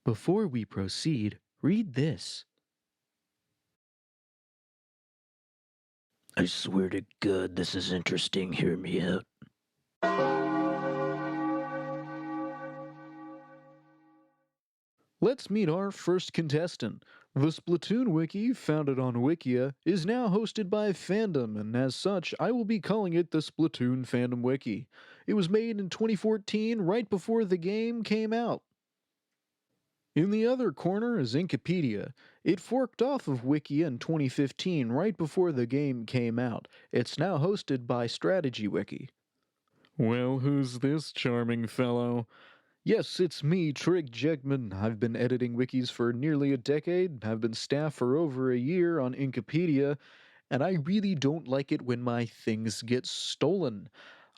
Before we proceed, read this. I swear to God, this is interesting. Hear me out. Let's meet our first contestant. The Splatoon Wiki, founded on Wikia, is now hosted by Fandom, and as such, I will be calling it the Splatoon Fandom Wiki. It was made in 2014, right before the game came out. In the other corner is Inkipedia. It forked off of Wikia in 2015, right before the game came out. It's now hosted by Strategy Wiki. Well, who's this charming fellow? Yes, it's me, Trig Jegman. I've been editing wikis for nearly a decade, have been staff for over a year on Inkipedia, and I really don't like it when my things get stolen.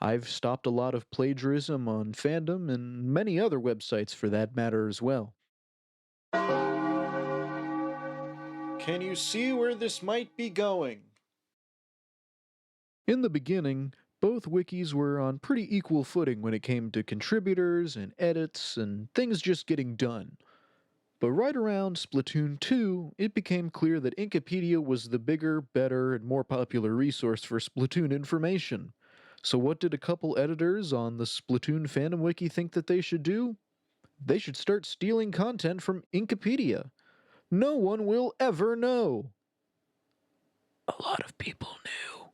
I've stopped a lot of plagiarism on Fandom and many other websites for that matter as well. Can you see where this might be going? In the beginning, both wikis were on pretty equal footing when it came to contributors and edits and things just getting done. But right around Splatoon 2, it became clear that Inkipedia was the bigger, better, and more popular resource for Splatoon information. So what did a couple editors on the Splatoon Fandom Wiki think that they should do? They should start stealing content from Inkipedia. No one will ever know. A lot of people knew.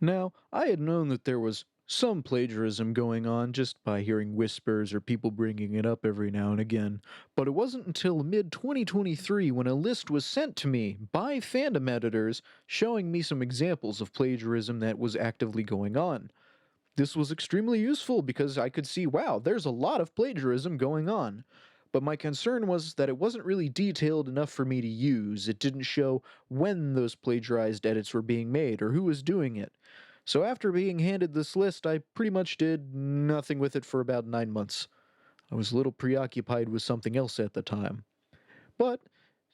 Now, I had known that there was some plagiarism going on just by hearing whispers or people bringing it up every now and again, but it wasn't until mid 2023 when a list was sent to me by fandom editors showing me some examples of plagiarism that was actively going on. This was extremely useful because I could see, wow, there's a lot of plagiarism going on. But my concern was that it wasn't really detailed enough for me to use. It didn't show when those plagiarized edits were being made or who was doing it. So after being handed this list, I pretty much did nothing with it for about 9 months. I was a little preoccupied with something else at the time. But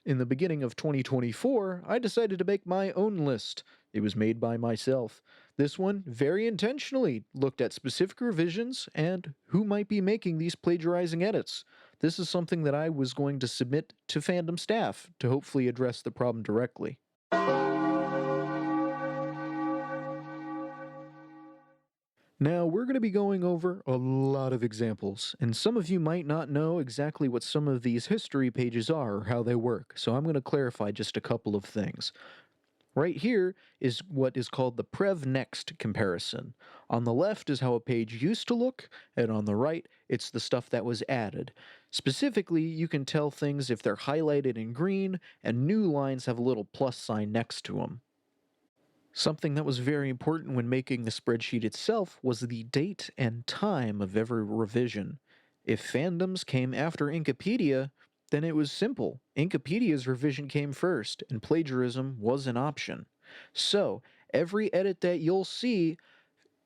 in the beginning of 2024, I decided to make my own list. It was made by myself. This one, very intentionally, looked at specific revisions and who might be making these plagiarizing edits. This is something that I was going to submit to fandom staff to hopefully address the problem directly. Now, we're going to be going over a lot of examples, and some of you might not know exactly what some of these history pages are or how they work, so I'm going to clarify just a couple of things. Right here is what is called the Prev Next comparison. On the left is how a page used to look, and on the right, it's the stuff that was added. Specifically, you can tell things if they're highlighted in green, and new lines have a little plus sign next to them. Something that was very important when making the spreadsheet itself was the date and time of every revision. If fandoms came after Inkipedia, then it was simple. Inkipedia's revision came first, and plagiarism was an option. So, every edit that you'll see,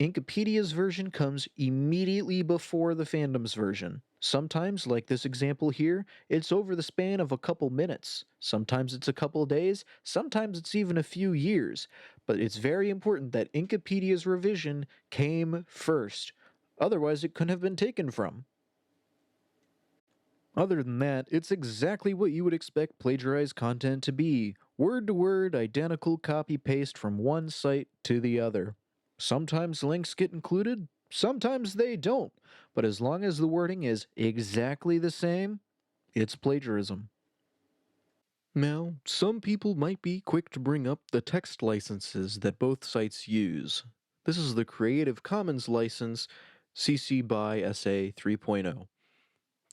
Inkipedia's version comes immediately before the fandom's version. Sometimes, like this example here, it's over the span of a couple minutes. Sometimes it's a couple days, sometimes it's even a few years. But it's very important that Inkipedia's revision came first. Otherwise, it couldn't have been taken from. Other than that, it's exactly what you would expect plagiarized content to be. Word-to-word, identical copy-paste from one site to the other. Sometimes links get included, sometimes they don't, but as long as the wording is exactly the same, it's plagiarism. Now, some people might be quick to bring up the text licenses that both sites use. This is the Creative Commons license, CC by SA 3.0.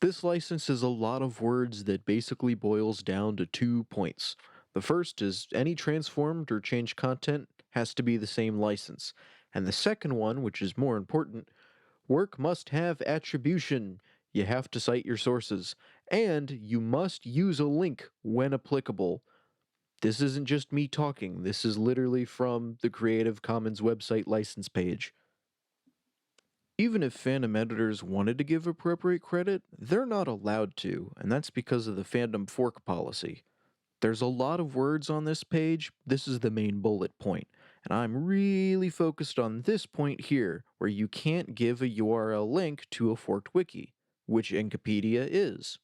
This license is a lot of words that basically boils down to 2 points. The first is any transformed or changed content has to be the same license. And the second one, which is more important, work must have attribution. You have to cite your sources. And you must use a link when applicable. This isn't just me talking, this is literally from the Creative Commons website license page. Even if fandom editors wanted to give appropriate credit, they're not allowed to, and that's because of the fandom fork policy. There's a lot of words on this page, this is the main bullet point, and I'm really focused on this point here, where you can't give a URL link to a forked wiki. which Inkipedia is.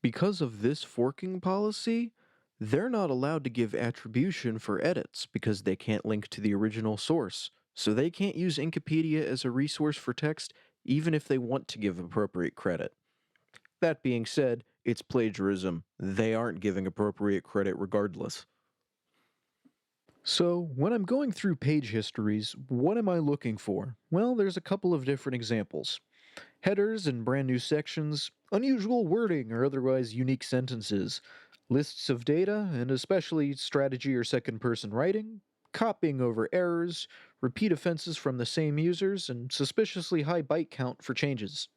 Because of this forking policy, they're not allowed to give attribution for edits because they can't link to the original source, so they can't use Inkipedia as a resource for text even if they want to give appropriate credit. That being said, it's plagiarism. They aren't giving appropriate credit regardless. So, when I'm going through page histories, what am I looking for? Well, there's a couple of different examples. Headers and brand new sections, unusual wording or otherwise unique sentences, lists of data, and especially strategy or second person writing, copying over errors, repeat offenses from the same users, and suspiciously high byte count for changes.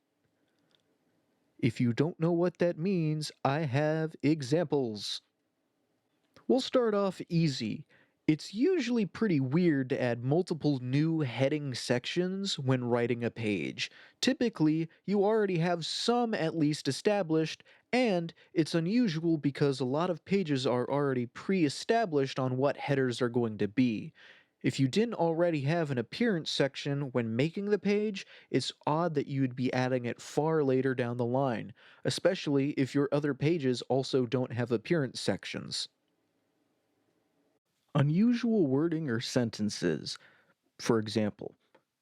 If you don't know what that means, I have examples. We'll start off easy. It's usually pretty weird to add multiple new heading sections when writing a page. Typically, you already have some at least established, and it's unusual because a lot of pages are already pre-established on what headers are going to be. If you didn't already have an appearance section when making the page, it's odd that you'd be adding it far later down the line, especially if your other pages also don't have appearance sections. Unusual wording or sentences. For example,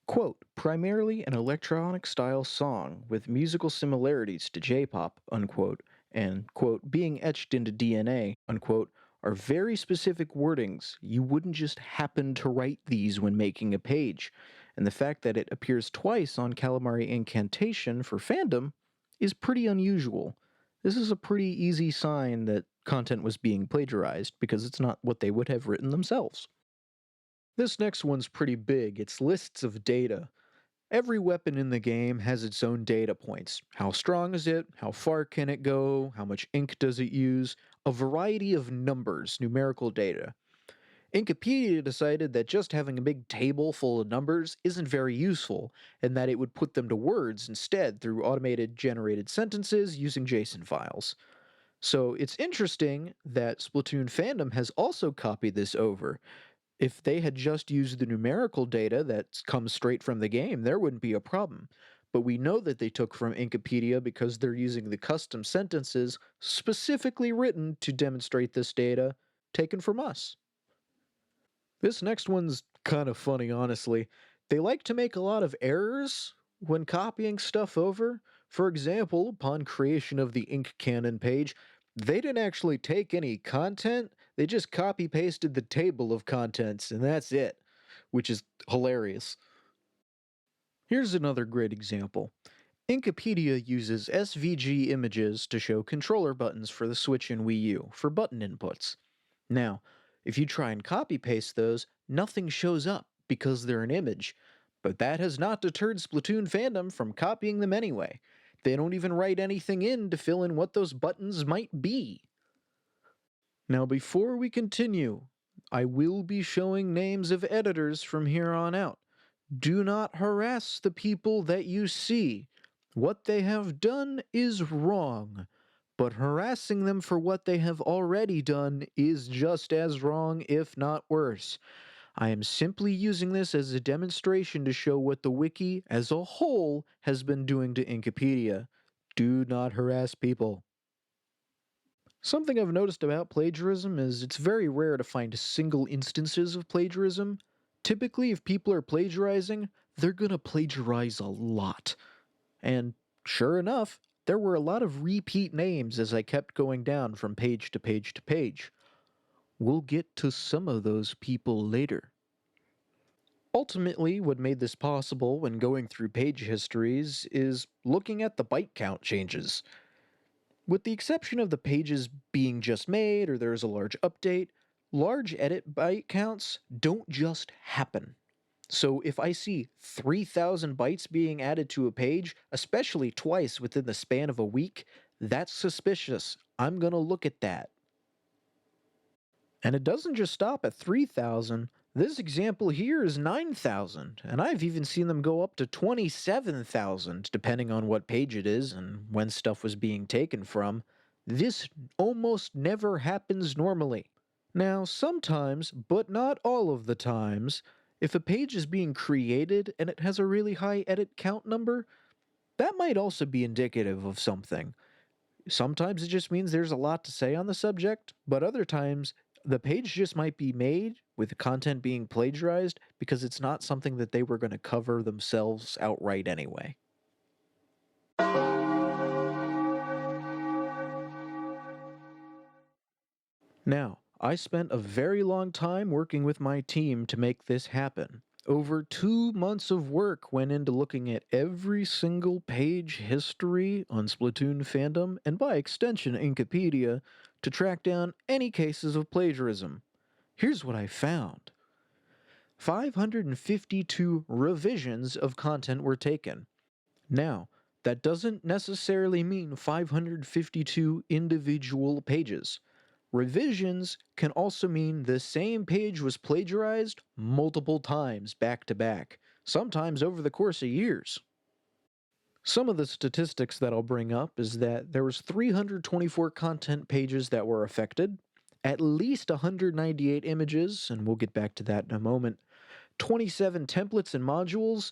quote, primarily an electronic style song with musical similarities to J-pop, unquote, and, quote, being etched into DNA, unquote, are very specific wordings. You wouldn't just happen to write these when making a page. And the fact that it appears twice on Calamari Incantation for fandom is pretty unusual. This is a pretty easy sign that content was being plagiarized because it's not what they would have written themselves. This next one's pretty big. It's lists of data. Every weapon in the game has its own data points. How strong is it? How far can it go? How much ink does it use? A variety of numbers, numerical data. Inkipedia decided that just having a big table full of numbers isn't very useful, and that it would put them to words instead through automated generated sentences using JSON files. So it's interesting that Splatoon Fandom has also copied this over. If they had just used the numerical data that comes straight from the game, there wouldn't be a problem. But we know that they took from Inkipedia because they're using the custom sentences specifically written to demonstrate this data taken from us. This next one's kind of funny, honestly. They like to make a lot of errors when copying stuff over. For example, upon creation of the Ink Canon page, they didn't actually take any content, they just copy pasted the table of contents, and that's it, which is hilarious. Here's another great example. Inkipedia uses SVG images to show controller buttons for the Switch and Wii U for button inputs. Now, if you try and copy paste those, nothing shows up because they're an image. But that has not deterred Splatoon fandom from copying them anyway. They don't even write anything in to fill in what those buttons might be. Now, before we continue, I will be showing names of editors from here on out. Do not harass the people that you see. What they have done is wrong, but harassing them for what they have already done is just as wrong, if not worse. I am simply using this as a demonstration to show what the wiki as a whole has been doing to Inkipedia. Do not harass people. Something I've noticed about plagiarism is it's very rare to find single instances of plagiarism. Typically, if people are plagiarizing, they're gonna plagiarize a lot. And sure enough, there were a lot of repeat names as I kept going down from page to page to page. We'll get to some of those people later. Ultimately, what made this possible when going through page histories is looking at the byte count changes. With the exception of the pages being just made or there's a large update, large edit byte counts don't just happen. So if I see 3,000 bytes being added to a page, especially twice within the span of a week, that's suspicious. I'm gonna look at that. And it doesn't just stop at 3,000. This example here is 9,000, and I've even seen them go up to 27,000, depending on what page it is and when stuff was being taken from. This almost never happens normally. Now, sometimes, but not all of the times, if a page is being created and it has a really high edit count number, That might also be indicative of something. Sometimes it just means there's a lot to say on the subject, but other times the page just might be made with the content being plagiarized because it's not something that they were going to cover themselves outright anyway. Now, I spent a very long time working with my team to make this happen. Over 2 months of work went into looking at every single page history on Splatoon Fandom, and by extension Inkipedia, to track down any cases of plagiarism. Here's what I found. 552 revisions of content were taken. Now, that doesn't necessarily mean 552 individual pages. Revisions can also mean the same page was plagiarized multiple times back to back, sometimes over the course of years. Some of the statistics that I'll bring up is that there was 324 content pages that were affected, at least 198 images, and we'll get back to that in a moment, 27 templates and modules,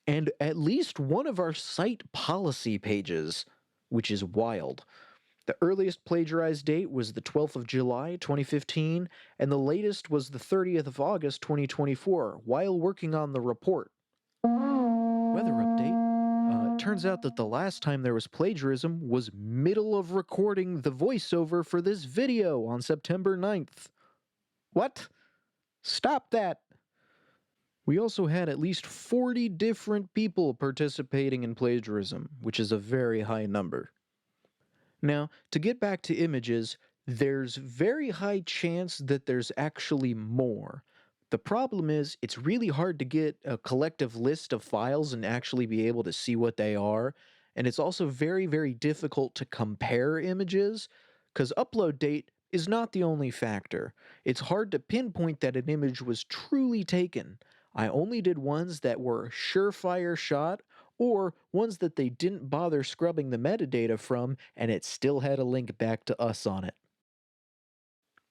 and at least one of our site policy pages, which is wild. The earliest plagiarized date was the 12th of July, 2015, and the latest was the 30th of August, 2024, while working on the report. Weather update. It turns out that the last time there was plagiarism was middle of recording the voiceover for this video on September 9th. What? Stop that! We also had at least 40 different people participating in plagiarism, which is a very high number. Now, to get back to images, there's very high chance that there's actually more. The problem is, it's really hard to get a collective list of files and actually be able to see what they are, and it's also very, very difficult to compare images, because upload date is not the only factor. It's hard to pinpoint that an image was truly taken. I only did ones that were surefire shot, or ones that they didn't bother scrubbing the metadata from and it still had a link back to us on it.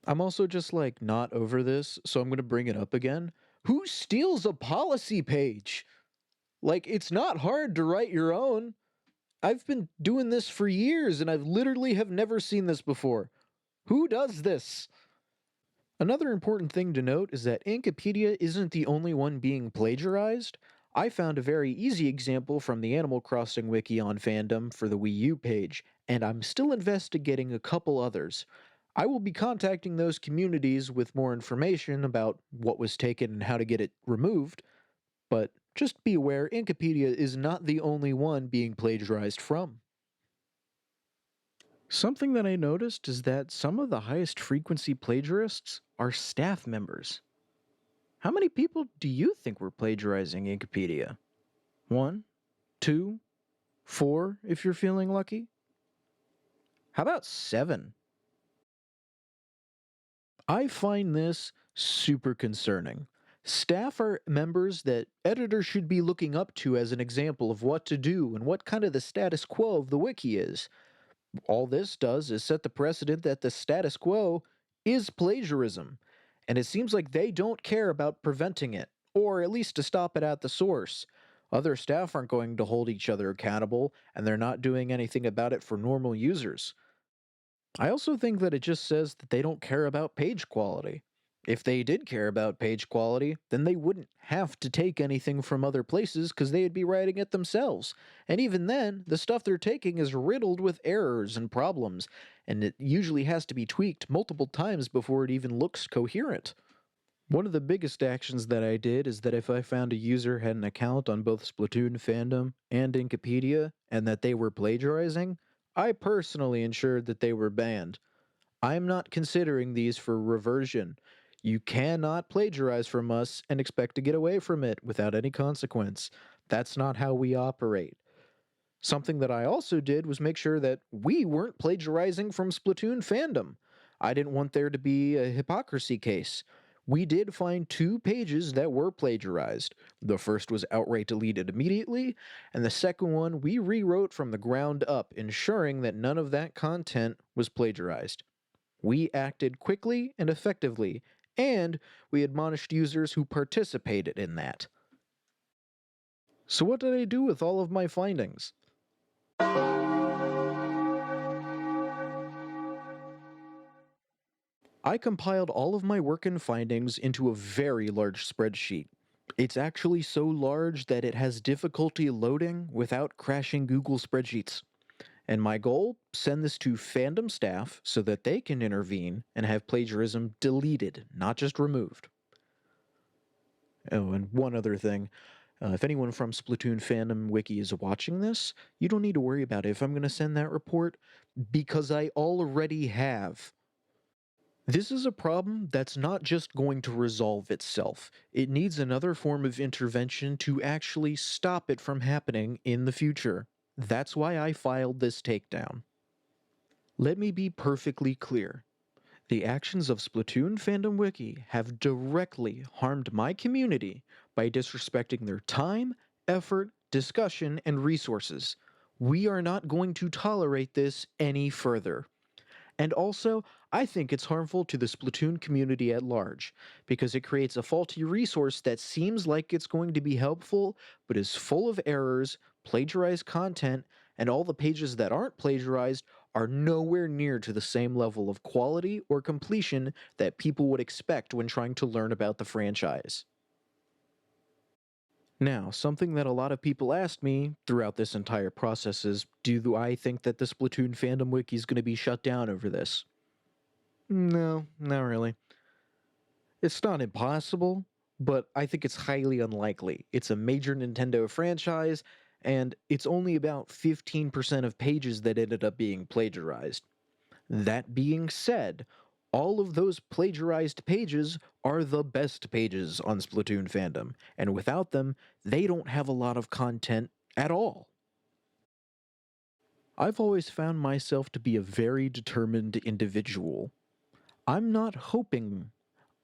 I'm also just like not over this, so I'm going to bring it up again. Who steals a policy page? Like, it's not hard to write your own. I've been doing this for years and I've literally have never seen this before. Who does this? Another important thing to note is that Inkipedia isn't the only one being plagiarized. I found a very easy example from the Animal Crossing wiki on fandom for the Wii U page, and I'm still investigating a couple others. I will be contacting those communities with more information about what was taken and how to get it removed, but just be aware Inkipedia is not the only one being plagiarized from. Something that I noticed is that some of the highest frequency plagiarists are staff members. How many people do you think were plagiarizing Inkipedia? 1, 2, 4 if you're feeling lucky? How about 7? I find this super concerning. Staff are members that editors should be looking up to as an example of what to do and what kind of the status quo of the wiki is. All this does is set the precedent that the status quo is plagiarism, and it seems like they don't care about preventing it, or at least to stop it at the source. Other staff aren't going to hold each other accountable, and they're not doing anything about it for normal users. I also think that it just says that they don't care about page quality. If they did care about page quality, then they wouldn't have to take anything from other places because they'd be writing it themselves. And even then, the stuff they're taking is riddled with errors and problems, and it usually has to be tweaked multiple times before it even looks coherent. One of the biggest actions that I did is that if I found a user had an account on both Splatoon Fandom and Inkipedia, and that they were plagiarizing, I personally ensured that they were banned. I'm not considering these for reversion. You cannot plagiarize from us and expect to get away from it without any consequence. That's not how we operate. Something that I also did was make sure that we weren't plagiarizing from Splatoon Fandom. I didn't want there to be a hypocrisy case. We did find 2 pages that were plagiarized. The first was outright deleted immediately, and the second one we rewrote from the ground up, ensuring that none of that content was plagiarized. We acted quickly and effectively, and we admonished users who participated in that. So what did I do with all of my findings? I compiled all of my work and findings into a very large spreadsheet. It's actually so large that it has difficulty loading without crashing Google spreadsheets. And my goal, send this to fandom staff so that they can intervene and have plagiarism deleted, not just removed. Oh, and one other thing. If anyone from Splatoon Fandom Wiki is watching this, you don't need to worry about it if I'm going to send that report, because I already have. This is a problem that's not just going to resolve itself. It needs another form of intervention to actually stop it from happening in the future. That's why I filed this takedown. Let me be perfectly clear. The actions of Splatoon Fandom Wiki have directly harmed my community by disrespecting their time, effort, discussion, and resources. We are not going to tolerate this any further. And also, I think it's harmful to the Splatoon community at large, because it creates a faulty resource that seems like it's going to be helpful, but is full of errors, plagiarized content, and all the pages that aren't plagiarized are nowhere near to the same level of quality or completion that people would expect when trying to learn about the franchise. Now, something that a lot of people asked me throughout this entire process is, do I think that the Splatoon Fandom Wiki is going to be shut down over this? No, not really. It's not impossible, but I think it's highly unlikely. It's a major Nintendo franchise, and it's only about 15% of pages that ended up being plagiarized. That being said, all of those plagiarized pages are the best pages on Splatoon fandom, and without them, they don't have a lot of content at all. I've always found myself to be a very determined individual. I'm not hoping,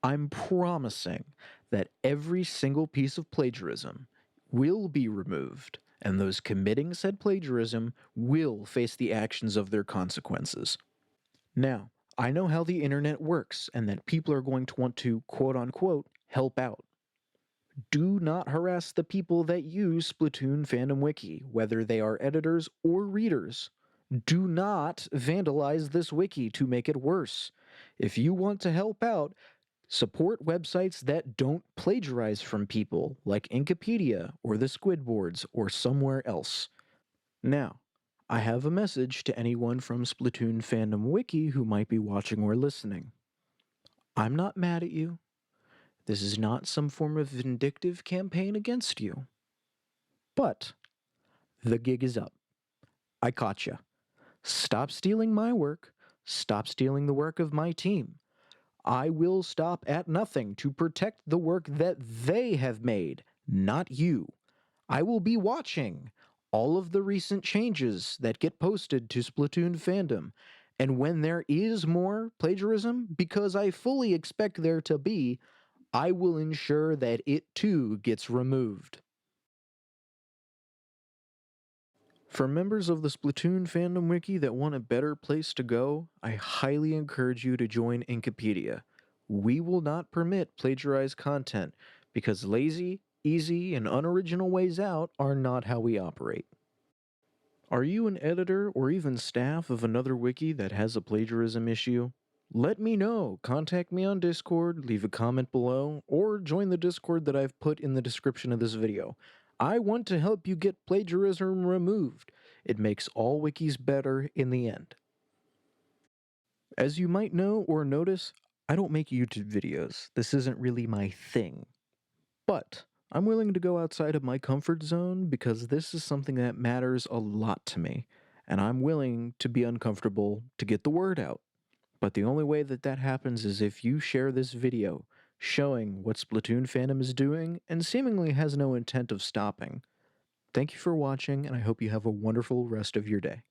I'm promising that every single piece of plagiarism will be removed, and those committing said plagiarism will face the actions of their consequences. Now, I know how the internet works and that people are going to want to quote unquote help out. Do not harass the people that use Splatoon Fandom Wiki, whether they are editors or readers. Do not vandalize this wiki to make it worse. If you want to help out, support websites that don't plagiarize from people, like Inkipedia or the Squidboards or somewhere else. Now, I have a message to anyone from Splatoon Fandom Wiki who might be watching or listening. I'm not mad at you. This is not some form of vindictive campaign against you. But the gig is up. I caught you. Stop stealing my work. Stop stealing the work of my team. I will stop at nothing to protect the work that they have made, not you. I will be watching all of the recent changes that get posted to Splatoon fandom, and when there is more plagiarism, because I fully expect there to be, I will ensure that it too gets removed. For members of the Splatoon Fandom Wiki that want a better place to go, I highly encourage you to join Inkipedia. We will not permit plagiarized content because lazy, easy, and unoriginal ways out are not how we operate. Are you an editor or even staff of another wiki that has a plagiarism issue? Let me know. Contact me on Discord, leave a comment below, or join the Discord that I've put in the description of this video. I want to help you get plagiarism removed. It makes all wikis better in the end. As you might know or notice, I don't make YouTube videos. This isn't really my thing. But I'm willing to go outside of my comfort zone because this is something that matters a lot to me, and I'm willing to be uncomfortable to get the word out. But the only way that that happens is if you share this video, showing what Splatoon fandom is doing and seemingly has no intent of stopping. Thank you for watching, and I hope you have a wonderful rest of your day.